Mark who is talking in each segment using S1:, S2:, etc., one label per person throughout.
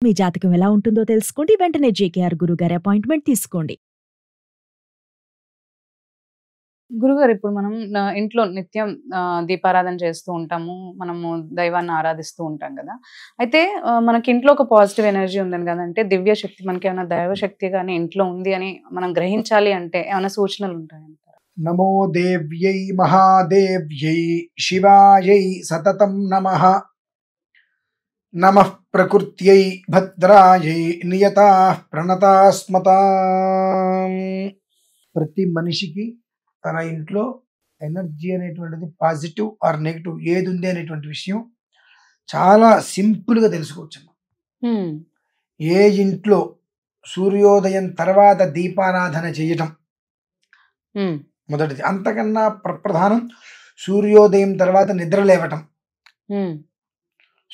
S1: మీ జాతకం ఎలా ఉంటుందో తెలుసుకోండి. వెంటనే జేకేఆర్ గురుగారి అపాయింట్మెంట్ తీసుకోండి.
S2: గురుగారు, ఇప్పుడు మనం ఇంట్లో నిత్యం దీపారాధన చేస్తూ ఉంటాము. మనము దైవాన్ని ఆరాధిస్తూ ఉంటాం కదా. అయితే మనకి ఇంట్లో ఒక పాజిటివ్ ఎనర్జీ ఉందని కదా, అంటే దివ్య శక్తి, మనకి ఏమైనా దైవ శక్తి కానీ ఇంట్లో ఉంది అని మనం గ్రహించాలి అంటే ఏమైనా సూచనలు ఉంటాయంటారా?
S3: నమో దేవ్యై మహాదేవ్యై శివాయై సతతం నమః. నమః ప్రకృత్యై భద్రాయై నియతాః ప్రణతాస్మతాం. ప్రతి మనిషికి తన ఇంట్లో ఎనర్జీ అనేటువంటిది పాజిటివ్ ఆర్ నెగిటివ్ ఏది ఉంది అనేటువంటి విషయం చాలా సింపుల్గా తెలుసుకోవచ్చు. ఏ ఇంట్లో సూర్యోదయం తర్వాత దీపారాధన చేయటం మొదటిది. అంతకన్నా ప్రధానం సూర్యోదయం తర్వాత నిద్ర లేవటం,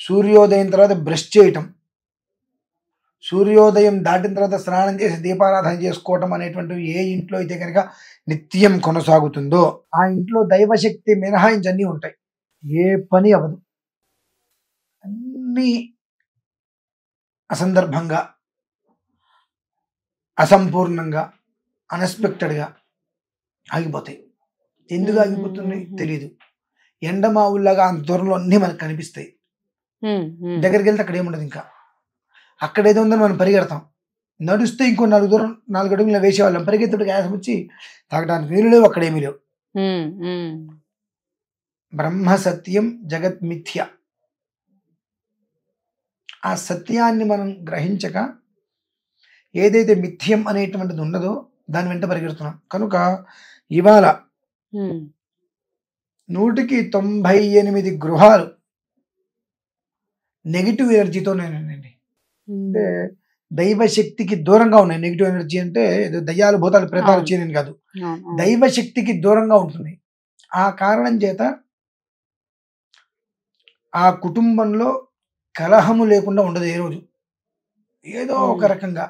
S3: సూర్యోదయం తర్వాత బ్రష్ చేయటం, సూర్యోదయం దాటిన తర్వాత స్నానం చేసి దీపారాధన చేసుకోవటం అనేటువంటివి ఏ ఇంట్లో అయితే కనుక నిత్యం కొనసాగుతుందో ఆ ఇంట్లో దైవశక్తి మినహాయించి అన్నీ ఉంటాయి. ఏ పని అవ్వదు. అన్నీ అసందర్భంగా, అసంపూర్ణంగా, అన్ఎక్స్పెక్టెడ్గా ఆగిపోతాయి. ఎందుకు ఆగిపోతున్నాయి తెలియదు. ఎండమావుల్లాగా అంత దూరంలో అన్నీ మనకు కనిపిస్తాయి. దగ్గరికి వెళ్తే అక్కడ ఏముండదు. ఇంకా అక్కడ ఏదో ఉందని మనం పరిగెడతాం. నడుస్తే ఇంకో 4 అడుగులు వేసేవాళ్ళం. పరిగెత్తుడికి ఆయాసం వచ్చి తాగడానికి నీళ్ళు లేవు, అక్కడేమీ లేవు. బ్రహ్మ సత్యం జగత్ మిథ్య. ఆ సత్యాన్ని మనం గ్రహించక ఏదైతే మిథ్యం అనేటువంటిది ఉన్నదో దాని వెంట పరిగెడుతున్నాం. కనుక ఇవాళ 198 గృహాలు నెగిటివ్ ఎనర్జీతో నేనండి. అంటే దైవశక్తికి దూరంగా ఉన్నాయి. నెగిటివ్ ఎనర్జీ అంటే దయ్యాలు భూతాలు ప్రేతాలు వచ్చేది కాదు, దైవశక్తికి దూరంగా ఉంటుంది. ఆ కారణం చేత ఆ కుటుంబంలో కలహము లేకుండా ఉండదు. ఏ రోజు ఏదో ఒక రకంగా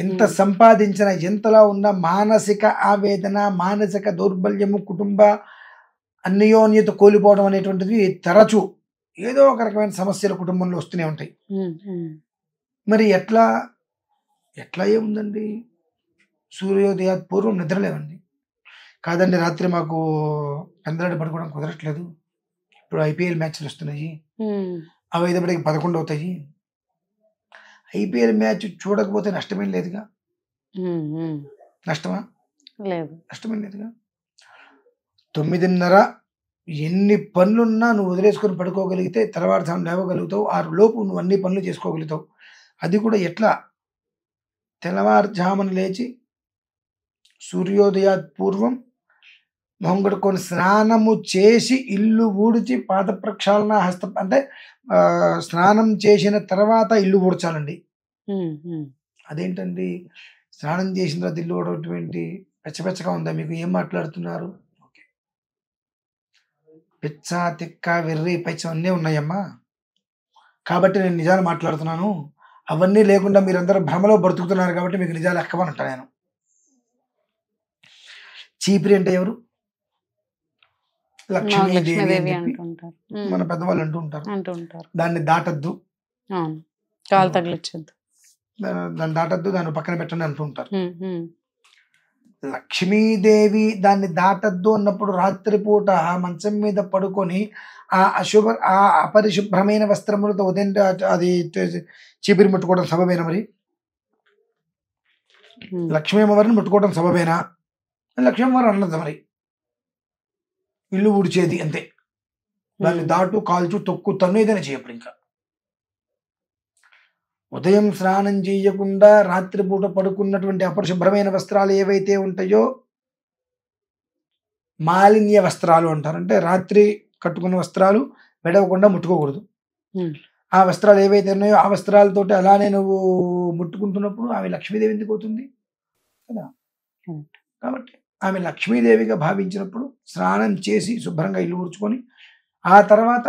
S3: ఎంత సంపాదించినా, ఎంతలా ఉన్నా మానసిక ఆవేదన, మానసిక దౌర్బల్యము, కుటుంబ అన్యోన్యత కోల్పోవడం అనేటువంటిది తరచూ ఏదో ఒక రకమైన సమస్యలు కుటుంబంలో వస్తూనే ఉంటాయి. మరి ఎట్లా ఏముందండి? సూర్యోదయ పూర్వం నిద్రలేవండి. కాదండి రాత్రి మాకు పెందలాడి పడుకోవడం కుదరట్లేదు, ఇప్పుడు ఐపీఎల్ మ్యాచ్లు వస్తున్నాయి, అవి ఐదప్పటికి 11 అవుతాయి. ఐపీఎల్ మ్యాచ్ చూడకపోతే నష్టమేం లేదుగా. నష్టమా? లేదు. నష్టమేం లేదుగా. 9:30 ఎన్ని పనులున్నా నువ్వు వదిలేసుకొని పడుకోగలిగితే తెల్లవారుజాము లేవగలుగుతావు. 6 లోపు నువ్వు అన్ని పనులు చేసుకోగలుగుతావు. అది కూడా ఎట్లా? తెల్లవారుజామున లేచి సూర్యోదయ పూర్వం మొహం కడుక్కొని స్నానము చేసి ఇల్లు ఊడ్చి పాద ప్రక్షాళన అంటే స్నానం చేసిన తర్వాత ఇల్లు ఊడ్చాలండి. అదేంటండి స్నానం చేసిన తర్వాత ఇల్లు ఊడటం ఏంటి? పెచ్చపెచ్చగా ఉందా మీకు? ఏం మాట్లాడుతున్నారు? పిచ్చ తిక్క వెర్రి పైచం అన్నీ ఉన్నాయమ్మా. కాబట్టి నేను నిజాలు మాట్లాడుతున్నాను. అవన్నీ లేకుండా మీరందరూ భ్రమలో బ్రతుకుతున్నారు కాబట్టి మీకు నిజాలు ఎక్కమనంటా నేను. చీపిరి అంటే ఎవరు? లక్ష్మీదేవి మన పెద్దవాళ్ళు అంటూ ఉంటారు. దాన్ని దాటద్దు,
S2: కాలు తగిలించద్దు,
S3: దాన్ని దాటద్దు, దాన్ని పక్కన పెట్టండి అంటూ ఉంటారు. లక్ష్మీదేవి దాన్ని దాటద్దు అన్నప్పుడు రాత్రిపూట మంచం మీద పడుకొని ఆ అపరిశుభ్రమైన వస్త్రములతో ఉదయం అది చీపిరి ముట్టుకోవడం సబబేనా? మరి లక్ష్మీ అమ్మవారిని ముట్టుకోవడం సబబేనా? లక్ష్మీ అమ్మవారు అన్నది మరి ఇల్లు ఊడ్చేది అంతే. దాన్ని దాటు, కాల్చు, తొక్కు, తన్ను ఏదైనా చేయప్పుడు ఇంకా ఉదయం స్నానం చేయకుండా రాత్రిపూట పడుకున్నటువంటి అపరిశుభ్రమైన వస్త్రాలు ఏవైతే ఉంటాయో మాలిన్య వస్త్రాలు అంటారు. అంటే రాత్రి కట్టుకున్న వస్త్రాలు వెడవకుండా ముట్టుకోకూడదు. ఆ వస్త్రాలు ఏవైతే ఉన్నాయో ఆ వస్త్రాలతోటి అలానే నువ్వు ముట్టుకుంటున్నప్పుడు ఆమె లక్ష్మీదేవి ఎందుకు అవుతుంది కదా. కాబట్టి ఆమె లక్ష్మీదేవిగా భావించినప్పుడు స్నానం చేసి శుభ్రంగా ఇల్లు ఊడ్చుకొని ఆ తర్వాత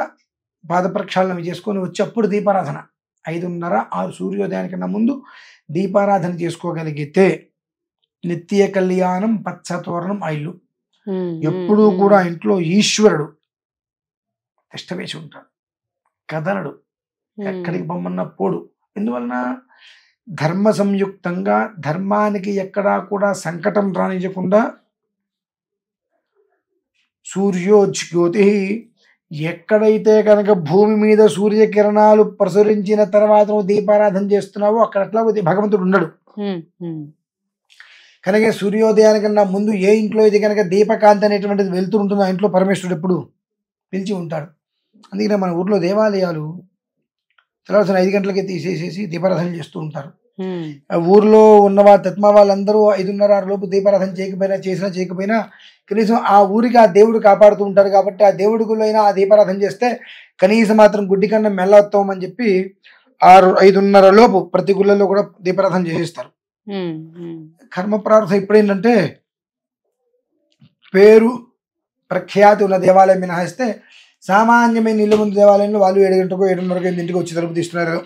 S3: పాద ప్రక్షాళన చేసుకొని వచ్చి అప్పుడు దీపారాధన 5:30, 6 సూర్యోదయానికన్నా ముందు దీపారాధన చేసుకోగలిగితే నిత్య కళ్యాణం పచ్చతోరణం ఆ ఇల్లు. ఎప్పుడూ కూడా ఇంట్లో ఈశ్వరుడు తిష్టవేసి ఉంటాడు, కదలడు, ఎక్కడికి పొమ్మన్నా పోడు. ఎందువలన ధర్మ సంయుక్తంగా ధర్మానికి ఎక్కడా కూడా సంకటం రానియకుండా సూర్యోజ్యోతి, ఎక్కడైతే కనుక భూమి మీద సూర్యకిరణాలు ప్రసరించిన తర్వాత నువ్వు దీపారాధన చేస్తున్నావో అక్కడ అట్లా భగవంతుడు ఉండడు. కనుక సూర్యోదయానికన్నా ముందు ఏ ఇంట్లో అయితే కనుక దీపకాంతి అనేటువంటిది వెళ్తూ ఉంటుందో ఆ ఇంట్లో పరమేశ్వరుడు ఎప్పుడు పిలిచి ఉంటాడు. అందుకనే మన ఊర్లో దేవాలయాలు తెల్లవారుజామున 5 గంటలకే తీసేసేసి దీపారాధన చేస్తూ ఉంటారు. ఊర్లో ఉన్న తత్మ వాళ్ళందరూ 5:30-6 లోపు దీపారాధన చేయకపోయినా కనీసం ఆ ఊరికి ఆ దేవుడు కాపాడుతూ ఉంటారు కాబట్టి ఆ దేవుడిలో అయినా ఆ దీపారాధన చేస్తే కనీసం మాత్రం గుడ్డి కన్నా మెల్లవుతామని చెప్పి 5:30 లోపు ప్రతి గుళ్ళలో కూడా దీపారాధన చేసేస్తారు. కర్మ ప్రార్థన ఇప్పుడేంటంటే పేరు ప్రఖ్యాతి ఉన్న దేవాలయం మినహాయిస్తే సామాన్యమైన ఇల్లు ముందు దేవాలయంలో వాళ్ళు 7 గంటలకు 7:30కు 8ంటికి వచ్చి తలుపు తీస్తున్నారు,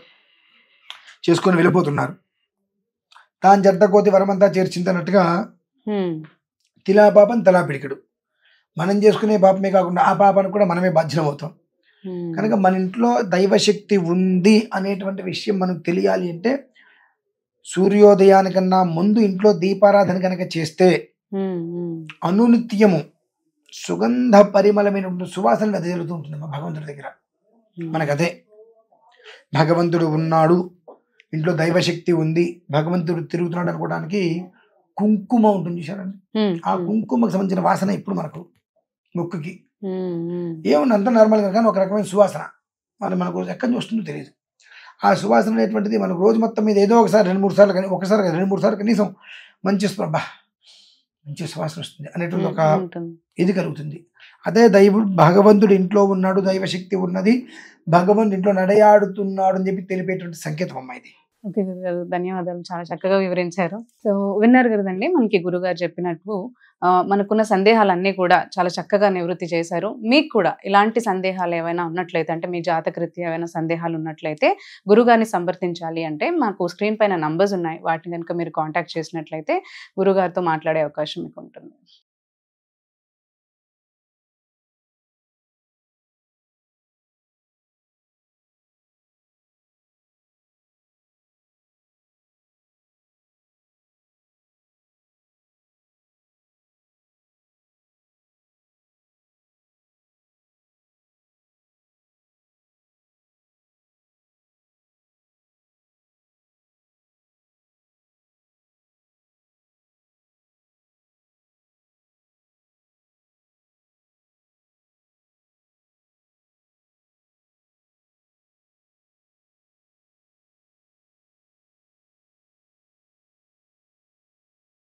S3: చేసుకొని వెళ్ళిపోతున్నారు. తాను జంట కోతి వరమంతా చేర్చిందన్నట్టుగా తిలా పాపం తలా పిడికడు. మనం చేసుకునే పాపమే కాకుండా ఆ పాపానికి కూడా మనమే బాధ్యం అవుతాం. కనుక మన ఇంట్లో దైవశక్తి ఉంది అనేటువంటి విషయం మనకు తెలియాలి అంటే సూర్యోదయానికన్నా ముందు ఇంట్లో దీపారాధన కనుక చేస్తే అనునిత్యము సుగంధ పరిమళమైన సువాసన వెదజల్లుతూ ఉంటుంది భగవంతుడి దగ్గర. మనకదే భగవంతుడు ఉన్నాడు, ఇంట్లో దైవశక్తి ఉంది, భగవంతుడు తిరుగుతున్నాడు అనుకోవడానికి కుంకుమ ఉంటుంది చూసారండి. ఆ కుంకుమకు సంబంధించిన వాసన ఇప్పుడు మనకు ముక్కుకి ఏముంది అంత నార్మల్గా, కానీ ఒక రకమైన సువాసన మనకు ఎక్కడి నుంచి వస్తుందో తెలియదు. ఆ సువాసన అనేటువంటిది మనకు రోజు మొత్తం మీద ఏదో ఒకసారి 2-3 సార్లు కానీ ఒకసారి 2-3 సార్లు కనీసం మంచి సువాసన వస్తుంది అనేటువంటి ఒక ఇది కలుగుతుంది. అదే భగవంతుడు ఇంట్లో ఉన్నాడు, దైవశక్తి ఉన్నది, భగవంతుడు ఇంట్లో నడయాడుతున్నాడు అని చెప్పి తెలిపేటువంటి సంకేతం అమ్మా ఇది.
S2: ఓకే గురుగారు, ధన్యవాదాలు, చాలా చక్కగా వివరించారు. సో విన్నారు కదండి, మనకి గురుగారు చెప్పినట్టు మనకున్న సందేహాలన్నీ కూడా చాలా చక్కగా నివృత్తి చేశారు. మీకు కూడా ఇలాంటి సందేహాలు ఏవైనా ఉన్నట్లయితే, అంటే మీ జాతకరీత్యా ఏమైనా సందేహాలు ఉన్నట్లయితే గురుగారిని సంప్రదించాలి అంటే మాకు స్క్రీన్ పైన నంబర్స్ ఉన్నాయి, వాటిని కనుక మీరు కాంటాక్ట్ చేసినట్లయితే గురుగారితో మాట్లాడే అవకాశం మీకు ఉంటుంది.